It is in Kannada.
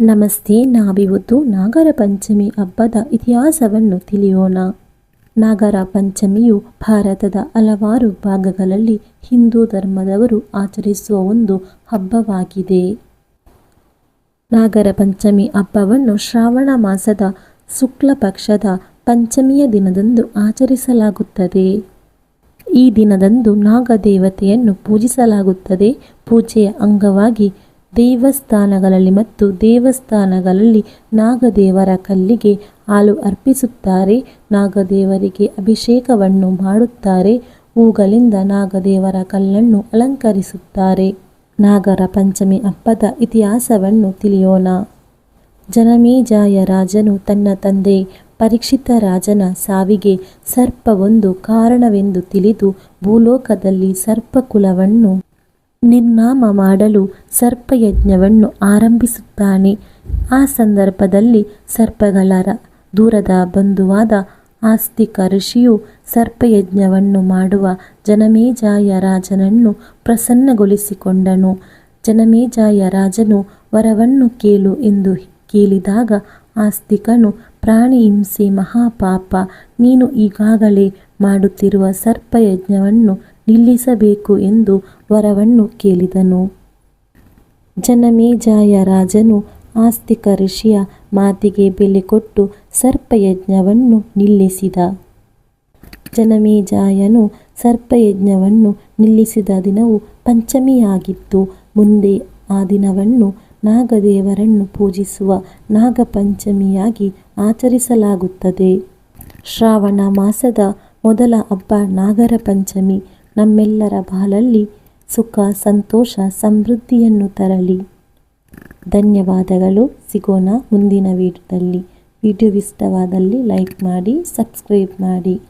ನಮಸ್ತೆ. ನಾವಿವತ್ತು ನಾಗರ ಪಂಚಮಿ ಹಬ್ಬದ ಇತಿಹಾಸವನ್ನು ತಿಳಿಯೋಣ. ನಾಗರ ಪಂಚಮಿಯು ಭಾರತದ ಹಲವಾರು ಭಾಗಗಳಲ್ಲಿ ಹಿಂದೂ ಧರ್ಮದವರು ಆಚರಿಸುವ ಒಂದು ಹಬ್ಬವಾಗಿದೆ. ನಾಗರ ಪಂಚಮಿ ಹಬ್ಬವನ್ನು ಶ್ರಾವಣ ಮಾಸದ ಶುಕ್ಲ ಪಕ್ಷದ ಪಂಚಮಿಯ ದಿನದಂದು ಆಚರಿಸಲಾಗುತ್ತದೆ. ಈ ದಿನದಂದು ನಾಗದೇವತೆಯನ್ನು ಪೂಜಿಸಲಾಗುತ್ತದೆ. ಪೂಜೆಯ ಅಂಗವಾಗಿ ದೇವಸ್ಥಾನಗಳಲ್ಲಿ ಮತ್ತು ದೇವಸ್ಥಾನಗಳಲ್ಲಿ ನಾಗದೇವರ ಕಲ್ಲಿಗೆ ಹಾಲು ಅರ್ಪಿಸುತ್ತಾರೆ. ನಾಗದೇವರಿಗೆ ಅಭಿಷೇಕವನ್ನು ಮಾಡುತ್ತಾರೆ. ಹೂಗಳಿಂದ ನಾಗದೇವರ ಕಲ್ಲನ್ನು ಅಲಂಕರಿಸುತ್ತಾರೆ. ನಾಗರ ಪಂಚಮಿ ಹಬ್ಬದ ಇತಿಹಾಸವನ್ನು ತಿಳಿಯೋಣ. ಜನಮೇಜಯ ರಾಜನು ತನ್ನ ತಂದೆ ಪರೀಕ್ಷಿತ ರಾಜನ ಸಾವಿಗೆ ಸರ್ಪವೊಂದು ಕಾರಣವೆಂದು ತಿಳಿದು ಭೂಲೋಕದಲ್ಲಿ ಸರ್ಪಕುಲವನ್ನು ನಿರ್ನಾಮ ಮಾಡಲು ಸರ್ಪಯಜ್ಞವನ್ನು ಆರಂಭಿಸುತ್ತಾನೆ. ಆ ಸಂದರ್ಭದಲ್ಲಿ ಸರ್ಪಗಳ ದೂರದ ಬಂಧುವಾದ ಆಸ್ತಿಕ ಋಷಿಯು ಸರ್ಪಯಜ್ಞವನ್ನು ಮಾಡುವ ಜನಮೇಜಯ ರಾಜನನ್ನು ಪ್ರಸನ್ನಗೊಳಿಸಿಕೊಂಡನು. ಜನಮೇಜಯ ರಾಜನು ವರವನ್ನು ಕೇಳು ಎಂದು ಕೇಳಿದಾಗ ಆಸ್ತಿಕನು, ಪ್ರಾಣಿ ಹಿಂಸೆ ಮಹಾಪಾಪ, ನೀನು ಈಗಾಗಲೇ ಮಾಡುತ್ತಿರುವ ಸರ್ಪಯಜ್ಞವನ್ನು ನಿಲ್ಲಿಸಬೇಕು ಎಂದು ವರವನ್ನು ಕೇಳಿದನು. ಜನಮೇಜಯ ರಾಜನು ಆಸ್ತಿಕ ಋಷಿಯ ಮಾತಿಗೆ ಬೆಲೆ ಕೊಟ್ಟು ಸರ್ಪಯಜ್ಞವನ್ನು ನಿಲ್ಲಿಸಿದ. ಜನಮೇಜಯನು ಸರ್ಪಯಜ್ಞವನ್ನು ನಿಲ್ಲಿಸಿದ ದಿನವು ಪಂಚಮಿಯಾಗಿತ್ತು. ಮುಂದೆ ಆ ದಿನವನ್ನು ನಾಗದೇವರನ್ನು ಪೂಜಿಸುವ ನಾಗಪಂಚಮಿಯಾಗಿ ಆಚರಿಸಲಾಗುತ್ತದೆ. ಶ್ರಾವಣ ಮಾಸದ ಮೊದಲ ಹಬ್ಬ ನಾಗರ ಪಂಚಮಿ ನಮ್ಮೆಲ್ಲರ ಬಾಳಲ್ಲಿ ಸುಖ, ಸಂತೋಷ, ಸಮೃದ್ಧಿಯನ್ನು ತರಲಿ. ಧನ್ಯವಾದಗಳು. ಸಿಗೋಣ ಮುಂದಿನ ವಿಡಿಯೋದಲ್ಲಿ. ವಿಡಿಯೋ ಇಷ್ಟವಾದಲ್ಲಿ ಲೈಕ್ ಮಾಡಿ, ಸಬ್ಸ್ಕ್ರೈಬ್ ಮಾಡಿ.